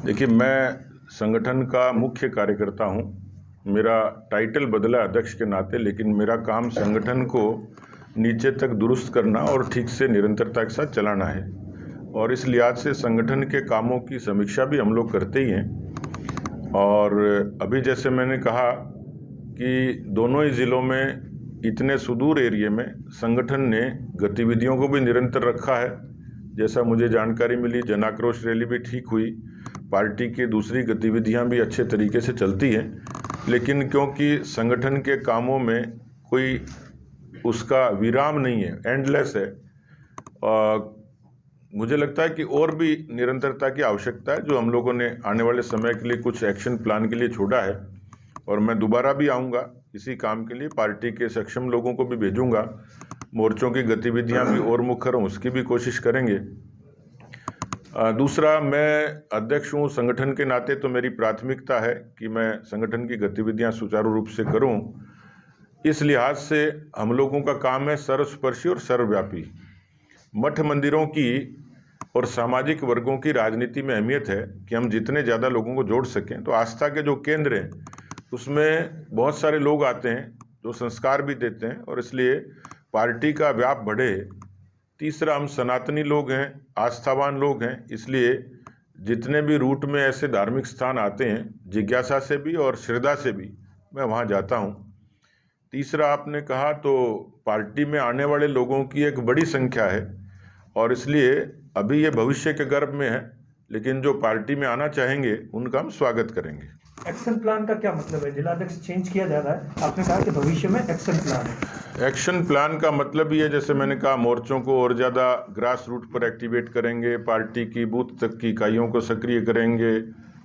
देखिए, मैं संगठन का मुख्य कार्यकर्ता हूँ। मेरा टाइटल बदला अध्यक्ष के नाते, लेकिन मेरा काम संगठन को नीचे तक दुरुस्त करना और ठीक से निरंतरता के साथ चलाना है। और इस लिहाज से संगठन के कामों की समीक्षा भी हम लोग करते ही हैं। और अभी जैसे मैंने कहा कि दोनों ही ज़िलों में इतने सुदूर एरिया में संगठन ने गतिविधियों को भी निरंतर रखा है। जैसा मुझे जानकारी मिली, जन आक्रोश रैली भी ठीक हुई, पार्टी की दूसरी गतिविधियां भी अच्छे तरीके से चलती हैं। लेकिन क्योंकि संगठन के कामों में कोई उसका विराम नहीं है, एंडलेस है, मुझे लगता है कि और भी निरंतरता की आवश्यकता है, जो हम लोगों ने आने वाले समय के लिए कुछ एक्शन प्लान के लिए छोड़ा है। और मैं दोबारा भी आऊँगा इसी काम के लिए, पार्टी के सक्षम लोगों को भी भेजूँगा। मोर्चों की गतिविधियां भी और मुखर हों, उसकी भी कोशिश करेंगे। दूसरा, मैं अध्यक्ष हूँ संगठन के नाते, तो मेरी प्राथमिकता है कि मैं संगठन की गतिविधियां सुचारू रूप से करूं। इस लिहाज से हम लोगों का काम है सर्वस्पर्शी और सर्वव्यापी। मठ मंदिरों की और सामाजिक वर्गों की राजनीति में अहमियत है कि हम जितने ज़्यादा लोगों को जोड़ सकें। तो आस्था के जो केंद्र हैं उसमें बहुत सारे लोग आते हैं जो संस्कार भी देते हैं, और इसलिए पार्टी का व्याप बढ़े। तीसरा, हम सनातनी लोग हैं, आस्थावान लोग हैं, इसलिए जितने भी रूट में ऐसे धार्मिक स्थान आते हैं, जिज्ञासा से भी और श्रद्धा से भी मैं वहाँ जाता हूँ। तीसरा, आपने कहा तो पार्टी में आने वाले लोगों की एक बड़ी संख्या है, और इसलिए अभी ये भविष्य के गर्भ में है, लेकिन जो पार्टी में आना चाहेंगे उनका हम स्वागत करेंगे। एक्शन प्लान का क्या मतलब है? जिलाध्यक्ष चेंज किया जा रहा है, आपने कहा कि भविष्य में एक्शन प्लान है। एक्शन प्लान का मतलब ये, जैसे मैंने कहा, मोर्चों को और ज़्यादा ग्रास रूट पर एक्टिवेट करेंगे, पार्टी की बूथ तक की इकाइयों को सक्रिय करेंगे,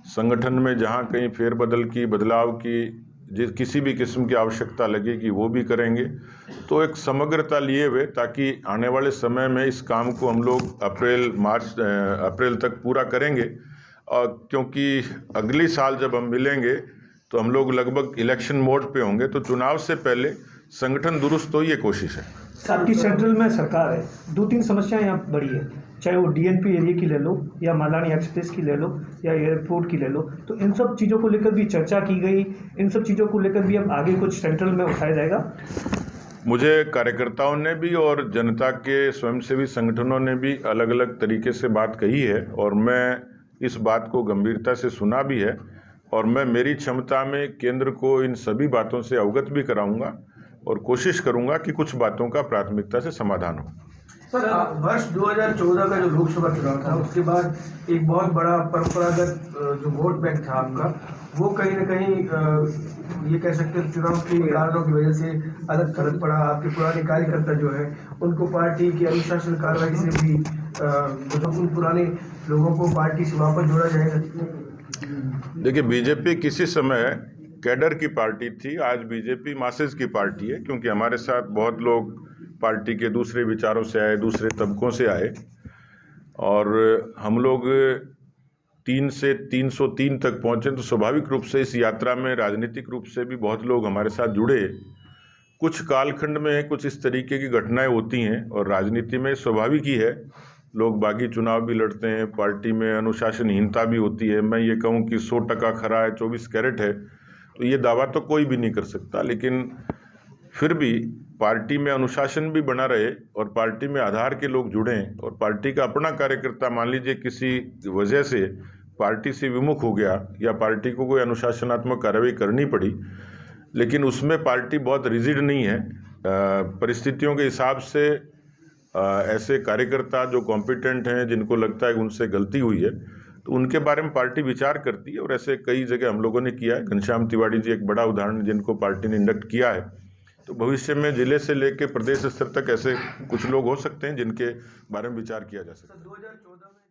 संगठन में जहां कहीं फेरबदल की, बदलाव की किसी भी किस्म की आवश्यकता लगेगी वो भी करेंगे। तो एक समग्रता लिए हुए, ताकि आने वाले समय में इस काम को हम लोग अप्रैल तक पूरा करेंगे। और क्योंकि अगली साल जब हम मिलेंगे तो हम लोग लगभग इलेक्शन मोड पे होंगे, तो चुनाव से पहले संगठन दुरुस्त हो, ये कोशिश है। आपकी सेंट्रल में सरकार है, 2-3 समस्याएं यहाँ बड़ी है, चाहे वो डीएनपी एरिया की ले लो, या मालानी एक्सप्रेस की ले लो, या एयरपोर्ट की ले लो। तो इन सब चीज़ों को लेकर भी चर्चा की गई, इन सब चीज़ों को लेकर भी अब आगे कुछ सेंट्रल में उठाया जाएगा। मुझे कार्यकर्ताओं ने भी और जनता के स्वयंसेवी संगठनों ने भी अलग अलग तरीके से बात कही है, और मैं इस बात को गंभीरता से सुना भी है, और मैं मेरी क्षमता में केंद्र को इन सभी बातों से अवगत भी कराऊंगा, और कोशिश करूंगा कि कुछ बातों का प्राथमिकता से समाधान हो। सर, वर्ष 2014 का जो लोकसभा चुनाव था, उसके बाद एक बहुत बड़ा परंपरागत जो वोट बैंक था आपका, वो कहीं ना कहीं ये कह सकते हैं चुनाव के कारणों की वजह से अलग थलग पड़ा। आपके पुराने कार्यकर्ता जो है, उनको पार्टी की अनुशासन कार्रवाई से भी उन पुराने लोगों को पार्टी से वापस जोड़ा जाएगा। देखिए, बीजेपी किसी समय कैडर की पार्टी थी, आज बीजेपी मासेस की पार्टी है, क्योंकि हमारे साथ बहुत लोग पार्टी के दूसरे विचारों से आए, दूसरे तबकों से आए, और हम लोग 3 से 303 तक पहुँचे। तो स्वाभाविक रूप से इस यात्रा में राजनीतिक रूप से भी बहुत लोग हमारे साथ जुड़े। कुछ कालखंड में कुछ इस तरीके की घटनाएं होती हैं, और राजनीति में स्वाभाविक ही है, लोग बागी चुनाव भी लड़ते हैं, पार्टी में अनुशासनहीनता भी होती है। मैं ये कहूँ कि 100% खरा है, 24 कैरेट है, तो ये दावा तो कोई भी नहीं कर सकता। लेकिन फिर भी पार्टी में अनुशासन भी बना रहे, और पार्टी में आधार के लोग जुड़ें, और पार्टी का अपना कार्यकर्ता मान लीजिए किसी वजह से पार्टी से विमुख हो गया, या पार्टी को कोई अनुशासनात्मक कार्रवाई करनी पड़ी, लेकिन उसमें पार्टी बहुत रिजिड नहीं है। परिस्थितियों के हिसाब से ऐसे कार्यकर्ता जो कॉम्पिटेंट हैं, जिनको लगता है कि उनसे गलती हुई है, तो उनके बारे में पार्टी विचार करती है, और ऐसे कई जगह हम लोगों ने किया है। घनश्याम तिवारी जी एक बड़ा उदाहरण, जिनको पार्टी ने इंडक्ट किया है। तो भविष्य में जिले से लेकर प्रदेश स्तर तक ऐसे कुछ लोग हो सकते हैं जिनके बारे में विचार किया जा सकता है। 2014 में